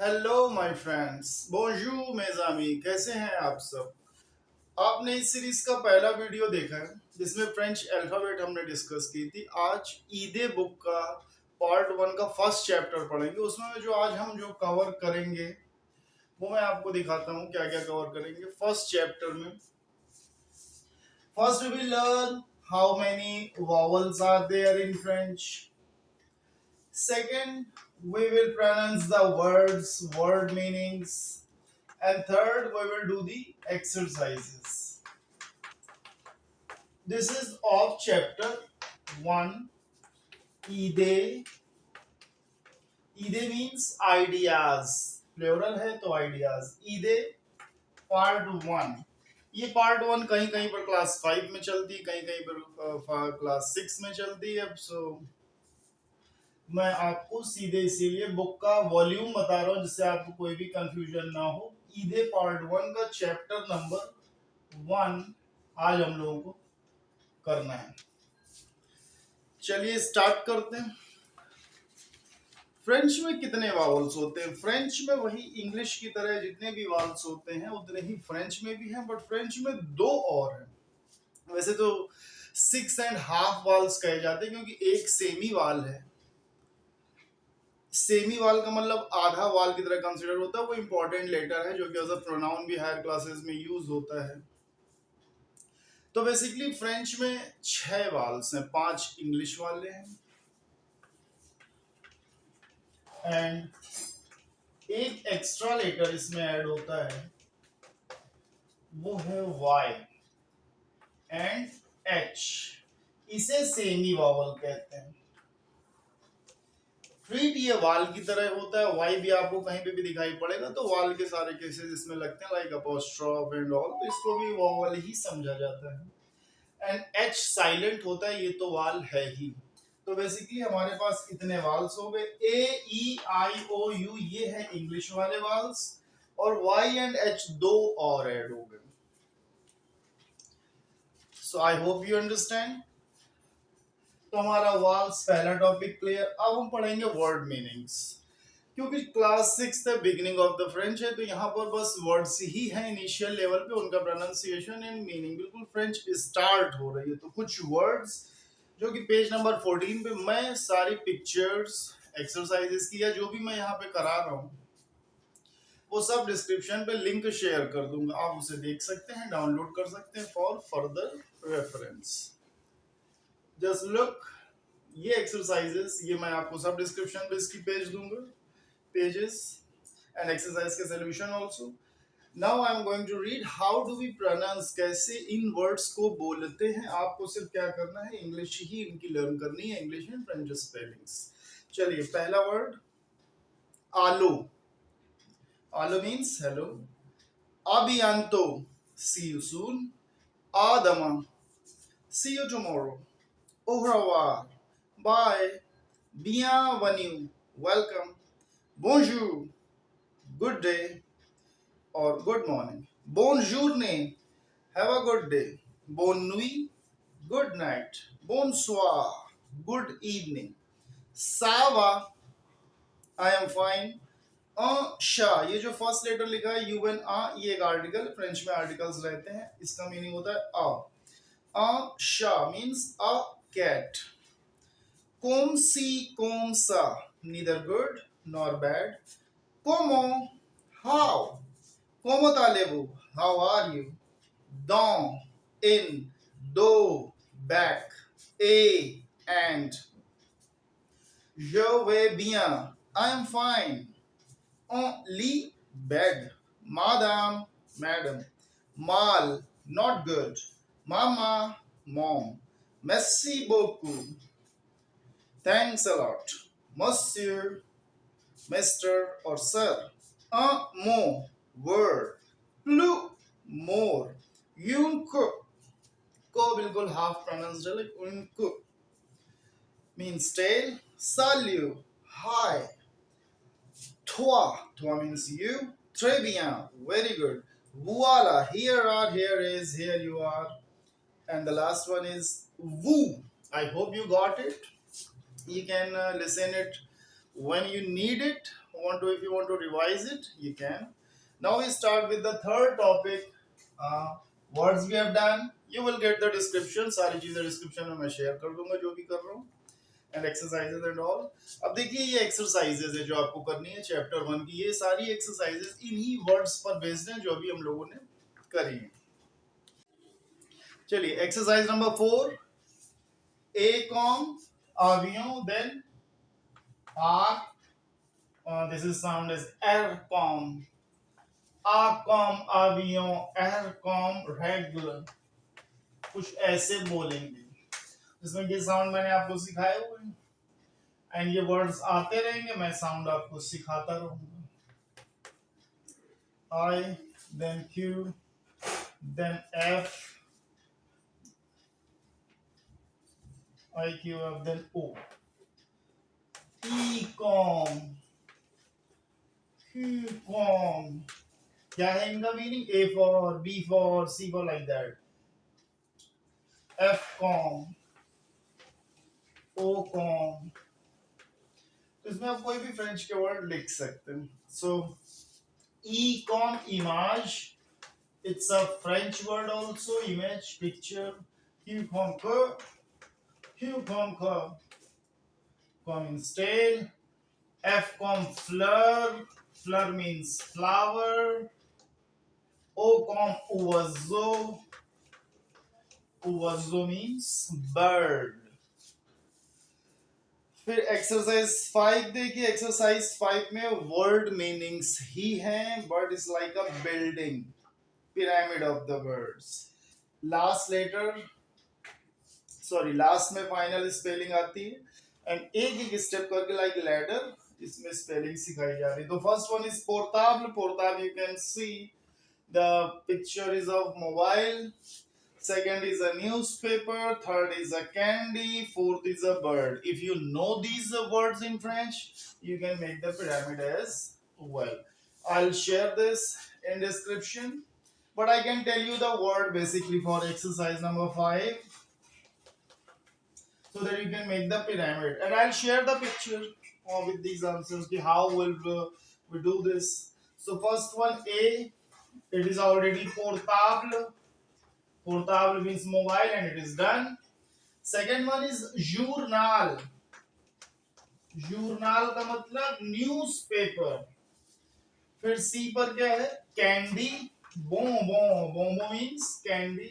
Hello my friends, बोंजूर मेरे आमी, कैसे हैं आप सब। आपने इस सीरीज का पहला वीडियो देखा है जिसमें फ्रेंच अल्फाबेट हमने डिस्कस की थी। आज ईदे बुक का पार्ट वन का फर्स्ट चैप्टर पढ़ेंगे। उसमें जो आज हम जो कवर करेंगे वो मैं आपको दिखाता हूँ क्या क्या कवर करेंगे फर्स्ट चैप्टर में। First we will learn how many vowels are there in French. Second, we will pronounce the words, word meanings. And third, we will do the exercises. This is of chapter 1. Ide. Ide means ideas. Plural है तो ideas. Ide part 1. ये part one कहीं कहीं पर class 5 में चलती है, कहीं कहीं पर क्लास 6 में चलती है। अब मैं आपको सीधे इसीलिए बुक का वॉल्यूम बता रहा हूं जिससे आपको कोई भी कंफ्यूजन ना हो। ईदे पार्ट वन का चैप्टर नंबर 1 आज हम लोगों को करना है। चलिए स्टार्ट करते हैं। फ्रेंच में कितने वावल्स होते हैं? फ्रेंच में वही इंग्लिश की तरह जितने भी वावल्स होते हैं उतने ही फ्रेंच में भी हैं, बट फ्रेंच में दो और हैं। वैसे तो 6.5 वाल्स कहे जाते हैं क्योंकि एक सेमी वाल है। सेमी वाल का मतलब आधा वाल की तरह कंसीडर होता है। वो इंपॉर्टेंट लेटर है जो कि एज अ प्रोनाउन भी हायर क्लासेस में यूज होता है। तो बेसिकली फ्रेंच में 6 वाल्स हैं, 5 इंग्लिश वाले हैं एंड एक एक्स्ट्रा लेटर इसमें ऐड होता है, वो है वाई एंड एच। इसे सेमी वावल कहते हैं। ट्रीट ये वाल की तरह होता है। वाई भी आपको कहीं पे भी दिखाई पड़ेगा तो वाल के सारे केसेस इसमें लगते हैं, लाइक अपोस्ट्रोफ एंड ऑल, तो इसको भी वावल ही समझा जाता है। एंड एच साइलेंट होता है, ये तो वाल है ही। तो बेसिकली हमारे पास कितने वाल्स हो गए? ए ई आई ओ यू, ये है इंग्लिश वाले वाल्स, और वाई एंड एच दो और ऐड हो गए। सो आई होप यू अंडरस्टैंड। तो हमारा वाल्स पहला टॉपिक क्लियर। अब हम पढ़ेंगे वर्ड मीनिंग्स। क्योंकि क्लास 6 है, बिगिनिंग ऑफ द फ्रेंच है, तो यहाँ पर बस वर्ड्स ही है इनिशियल लेवल पे, उनका प्रोनाउंसिएशन एंड मीनिंग बिल्कुल फ्रेंच स्टार्ट हो रही है। तो कुछ वर्ड्स जो कि पेज नंबर 14 पे मैं सारी पिक्चर्स एक्सरसाइजेस की या जो भी मैं यहाँ पे करा रहा हूँ वो सब डिस्क्रिप्शन पे लिंक शेयर कर दूंगा, आप उसे देख सकते हैं, डाउनलोड कर सकते हैं for further reference. Just look, ये एक्सरसाइजेस ये मैं आपको सब डिस्क्रिप्शन पे इसकी पेज दूंगा, पेजेस एंड एक्सरसाइज के solution also. Now I am going to read how do we pronounce, कैसे इन वर्ड्स को बोलते हैं। आपको सिर्फ क्या करना है, इंग्लिश ही इनकी लर्न करनी है, इंग्लिश एंड फ्रेंच स्पेलिंग्स। चलिए पहला वर्ड आलो। आलो मीन्स हेलो। अबियांतो, सी यू सून। आदमा, see you tomorrow. Au bye. Bienvenue, welcome. Bonjour, good day or good morning. Bonjourne, have a good day. Bonne nuit, good night. Bonsoir, good evening. Ça va, I am fine. Shah, ये जो first letter लिखा है you N आ, ये एक article, French में articles रहते हैं, इसका मीनिंग होता है अ शाह means a cat. Como sa, neither good nor bad. Como, how. Como talebu, how are you? Dans, in, do, back. A, and. Je vais bien, I am fine. On lit, bed. Madame, madam. Mal, not good. Mama, mom. Merci beaucoup. Thanks a lot. Monsieur, Mr. or Sir. Un mot, word. Plus, more. Unko, को बिल्कुल half pronounced है, like उनको means tail. Salut, hi. Toi, toi means you. Très bien, very good. Voila, here are, here is, here you are. And the last one is vous. I hope you got it. You can listen it when you need it if you want to revise it, you can. Now we start with the third topic. Words we have done. You will get the description. सारी चीजें description में मैं share कर दूंगा जो भी कर रहा हूँ. And exercises and all. अब देखिए ये एक्सरसाइजेज है जो आपको करनी है चैप्टर 1 की. ये सारी एक्सरसाइजेज इन्हीं वर्ड्स पर बेस्ड हैं जो अभी हम लोगों ने करी है. चलिए exercise number 4. A com avion, then R, this is sound as aircom. Acom avion, aircom regular. कुछ ऐसे बोलेंगे जिसमें ये साउंड मैंने आपको सिखाए हुए हैं. एंड ये वर्ड्स आते रहेंगे, मैं साउंड आपको सिखाता रहूंगा. I, then Q, then F, I Q F, then O. Ecom, Qcom. क्या है इनका meaning? A for, B for, C for, like that. Fcom, Ocom. तो इसमें आप कोई भी फ्रेंच के वर्ड लिख सकते हैं. सो Ecom, image. It's a French word also. Image, picture. Qcom, Qcom, com means tail. Fcom, fleur. Fleur means flower. Ocom, oiseau. Oiseau means bird. फिर एक्सरसाइज 5 देखिए. एक्सरसाइज 5 में वर्ड मीनिंग्स ही हैं. Bird is like a building, pyramid of the words. Last letter, sorry last में final spelling आती है. And एक एक स्टेप करके लाइक लैडर इसमें स्पेलिंग सिखाई जा रही है. तो first one is portable. Portable you can see the picture is of mobile. Second is a newspaper. Third is a candy. Fourth is a bird. If you know these words in French, you can make the pyramid as well. I'll share this in description, but I can tell you the word basically for exercise number 5, so that you can make the pyramid. And I'll share the picture with these answers. How will we do this? So first one, A. It is already portable. Portable means mobile and it is done. Second one is journal. Journal का मतलब newspaper. फिर C पर क्या है? Candy. Bonbon. Bonbon means candy.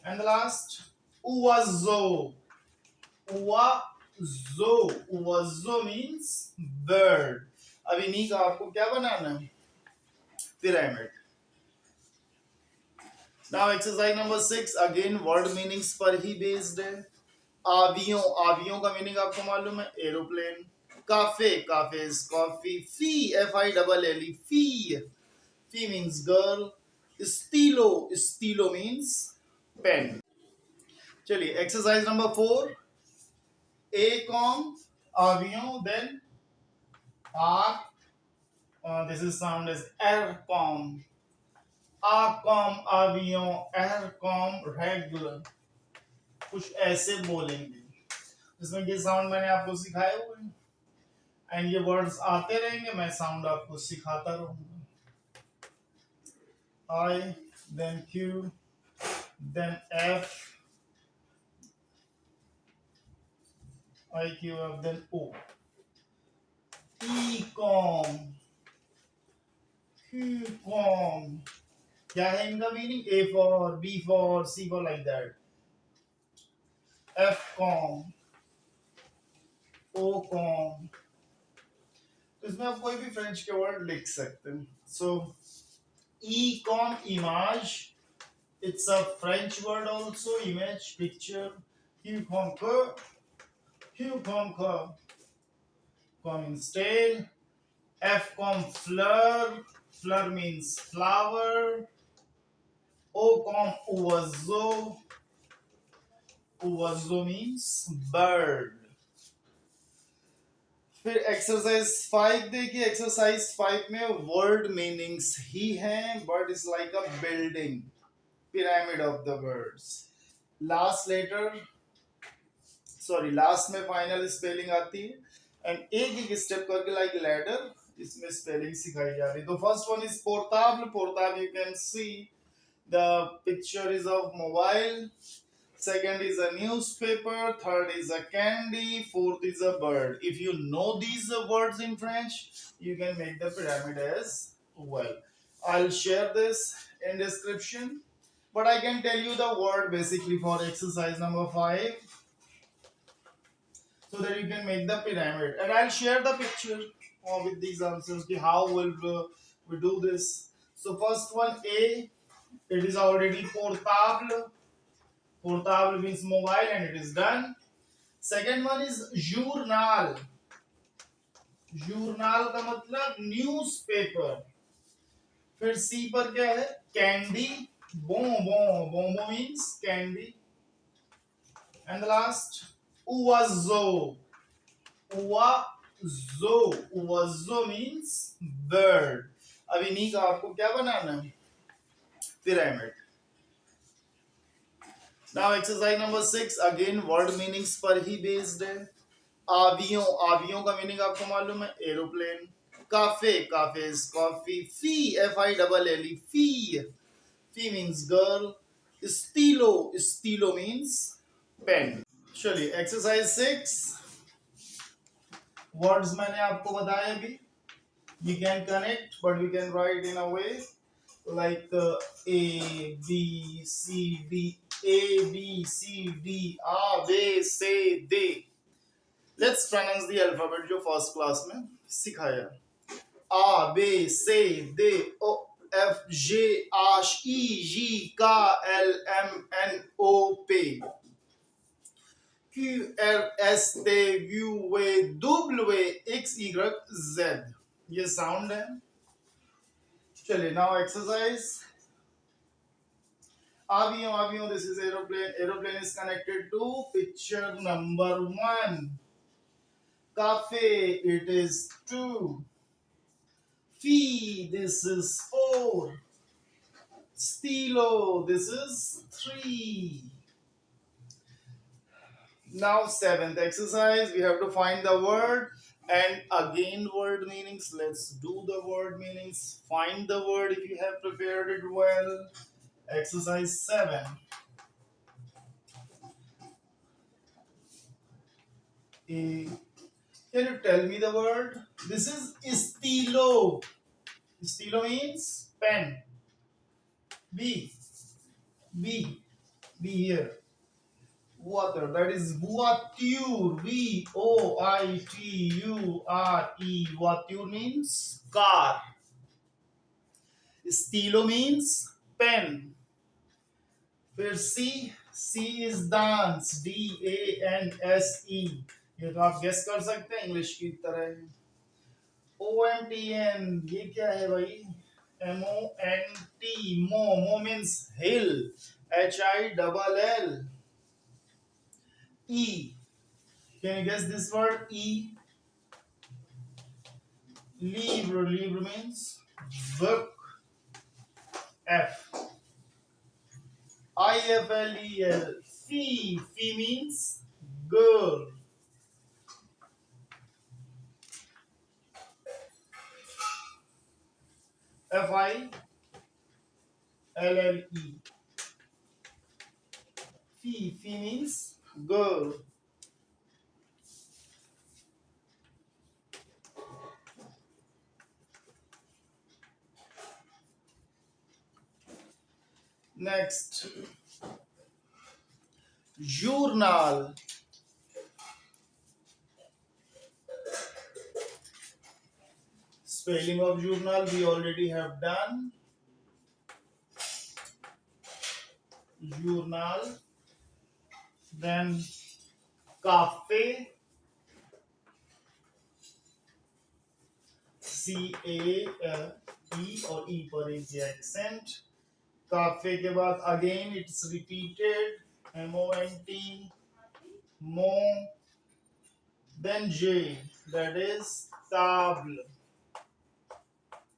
And the last oiseau. Oiseau. Oiseau means bird. अब इन्हीं का आपको क्या बनाना है? Pyramid. Now exercise number 6 again word meanings पर ही based है. आवियों. आवियों का मीनिंग आपको मालूम है? Aeroplane. Cafe. Cafe is coffee. Fee, F-I-L-L-E, fee. Fee means girl. Stilo. Stilo means pen. चलिए exercise number 4. A com avion, then R, this is sound as aircom. Acom avion, aircom regular. कुछ ऐसे बोलेंगे जिसमें ये sound मैंने आपको सिखाए हुए हैं. एंड ये वर्ड्स आते रहेंगे, मैं साउंड आपको सिखाता रहूंगा. I, then Q, then F, I Q F, then O. Ecom, Qcom. क्या है इनका meaning? A for, B for, C for, like that. Fcom, Ocom. तो इसमें आप कोई भी फ्रेंच के वर्ड लिख सकते हैं. सो Ecom, image. It's a French word also. Image, picture. Qcom, Qcom, com means tail. Fcom, fleur. Fleur means flower. Ocom, oiseau. Oiseau means bird. फिर एक्सरसाइज 5 देखिए. एक्सरसाइज 5 में वर्ड मीनिंग्स ही हैं. Bird is like a building, pyramid of the words. Last letter, sorry last में final spelling आती है. And एक एक स्टेप करके लाइक लैडर इसमें स्पेलिंग सिखाई जा रही है. तो first one is portable. Portable you can see the picture is of mobile. Second is a newspaper. Third is a candy. Fourth is a bird. If you know these words in French, you can make the pyramid as well. I'll share this in description, but I can tell you the word basically for exercise number 5, so that you can make the pyramid. And I'll share the picture with these answers. How will we do this? So first one, A. It is already portable. Portable means mobile, and it is done. Second one is journal. Journal का मतलब newspaper. फिर सी पर क्या है? Candy. Bonbon. Bonbon means candy. And the last, oiseau. Oiseau. Oiseau means bird. अब इन्हीं का आपको क्या बनाना है? Pyramid. Now exercise number 6 again word meanings पर ही based है. आवियों. आवियों का मीनिंग आपको मालूम है? Aeroplane. Cafe. Cafe is coffee. Fee. F-I-L-L-E. Fee. Fee means girl. Stilo. Stilo means pen. चलिए एक्सरसाइज 6 वर्ड्स मैंने आपको बताया अभी. We can connect, but we can write in a way like A, B, C, D, A, B, C, D, A, B, C, D. Let's pronounce the alphabet जो first class में सिखाया. A, B, C, D, O, F, G, H, I, J, K, L, M, N, O, P. Q, R, S, T, U, V, W, X, Y, Z. ये sound है. चलिए now exercise. Avion, avion, this is aeroplane. Aeroplane is connected to picture number 1. Cafe, it is 2. Fee, this is 4. Stilo, this is 3. Now 7th exercise, we have to find the word and again word meanings. Let's do the word meanings. Find the word if you have prepared it well. Exercise 7. A. Can you tell me the word? This is stilo. Stilo means pen. B. B. B here. Water. That is voiture. V-O-I-T-U-R-E. Voiture means car. Stilo means pen. फिर C. C is dance. D-A-N-S-E. ये तो आप guess कर सकते हैं English की तरह. O-M-T-N. ये क्या है भाई? M-O-N-T. Mo. Mo means hill. H-I-L-L. E. Can you guess this word? E. Livre. Livre means book. F. I-F-L-E-L. Fee. Fee means girl. F-I-L-L-E. Fee. Fee means girl. Next. Journal. Spelling of journal we already have done. Journal. Then cafe. C-A-F-E और E पर is the accent. Cafe के बाद again it's repeated. M-O-N-T. Mo. Then J. That is table.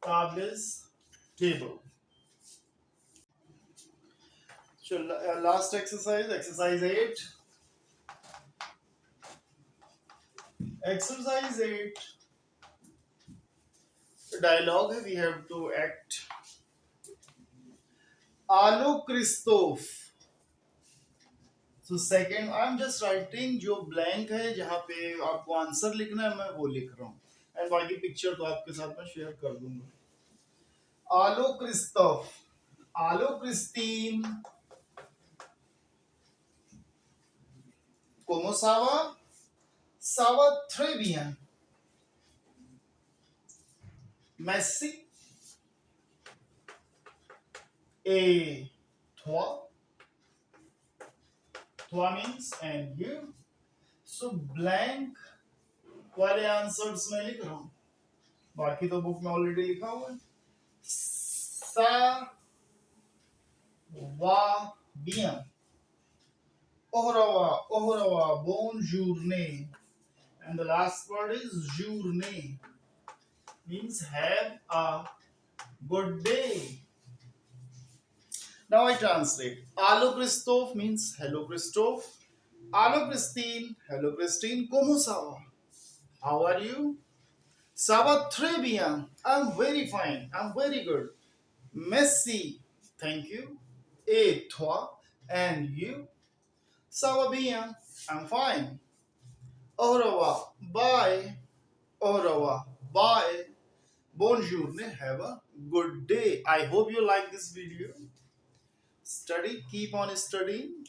Table is table. So last exercise, exercise 8. Exercise 8. Dialogue है, we have to act. Alo क्रिस्तोफ. So second, I'm just writing जो blank है जहाँ पे आपको answer लिखना है मैं वो लिख रहा हूँ. एंड बाकी पिक्चर तो आपके साथ में शेयर कर दूंगा. आलो क्रिस्तोफ. आलो Christine. Como estaba? Estaba très bien. Merci. Et toi? Toi means and you. So blank वाले आंसर्स मैं लिख रहा हूँ. बाकी तो बुक में ऑलरेडी लिखा हुआ है. Ça va bien. Au revoir, au revoir, bonne journée. And the last word is journée. Means have a good day. Now I translate. Allo Christophe means hello Christophe. Allo Christine, hello Christine. Como ça va? How are you? Ça va très bien. I'm very fine. I'm very good. Merci. Thank you. Et toi? And you? Ça va bien. I'm fine. Au revoir. Bye. Au revoir. Bye. Bonjour. Have a good day. I hope you like this video. Study. Keep on studying.